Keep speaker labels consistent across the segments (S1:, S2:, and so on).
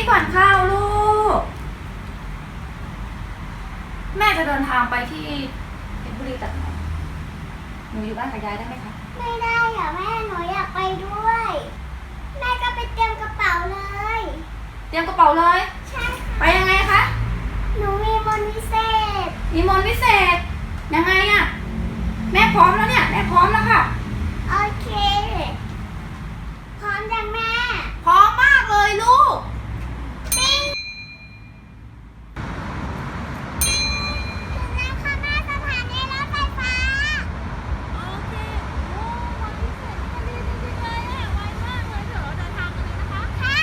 S1: ก่อนข้าวลูกแม่จะเดินทางไปที่เพชรบุรีตัดหน่อยหนูอยู่บ้านกับยายได้ไหมคะ
S2: ไม่ได้อ่ะแม่หนูอยากไปด้วยแม่ก็ไปเตรียมกระเป๋าเลย
S1: เตรียมกระเป๋าเลย
S2: ใช่ค่ะ
S1: ไปยังไงคะ
S2: หนูมีมนต์วิเศษ
S1: ยังไงอะแม่พร้อมแล้วเนี่ยแม่พร้อมแล้วค่ะ
S2: โอเคพร้อมยังแม่
S1: พร้อมมากเลยลูก
S2: ปิ๊งถึงแล้วค่ะแม่สถานีรถไฟฟ้า
S1: โอเคโอ้วันพิเศษมันดีจริงๆเลยอะไวมากเลยเดี๋ยวเราเดินทางกันเลยนะคะ
S2: ค่ะ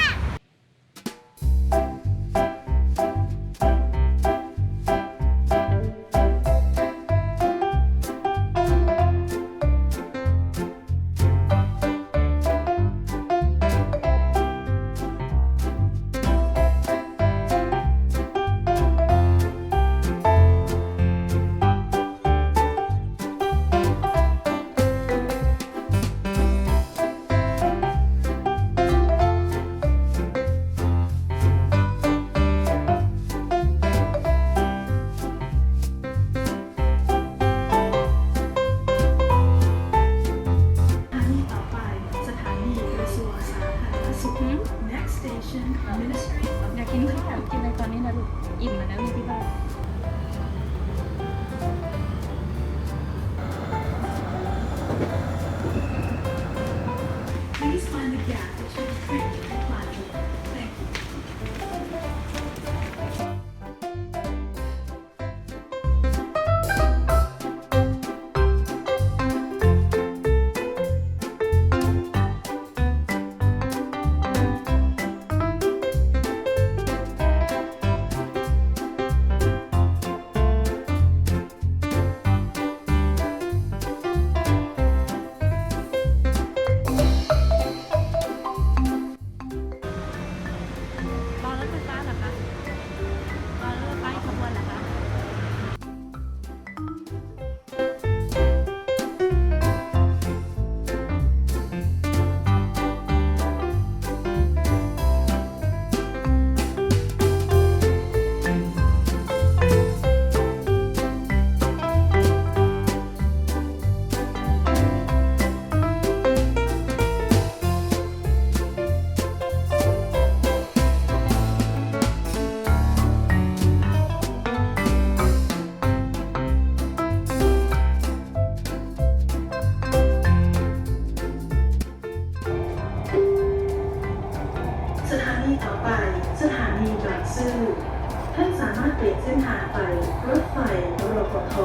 S3: Next station, Ministry of
S1: อยากกินข้าวกินอะไรตอนนี้นะลูกอิ่มมาแล้วนี่ที่บ้าน
S3: Please find the gap between train and platform. Thank you.
S1: รอรถไฟฟ้าเหรอคะรอรถไฟขบวนเหรอคะ
S3: สถานีต่อไปสถานีบางซื่อท่านสามารถเปลี่ยนเส้นทางไปรถไฟรฟท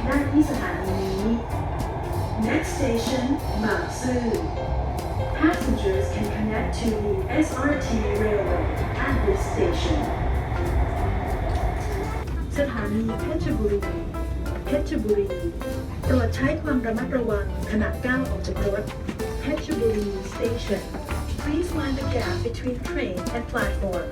S3: ได้ที่สถานีนี้ Next station บางซื่อ Passengers can connect to the SRT railway at this station สถานีเพชรบุรีโปรดใช้ความระมัดระวังขณะก้าวออกจากรถเพชรบุรี Station Please mind the gap between train and platform.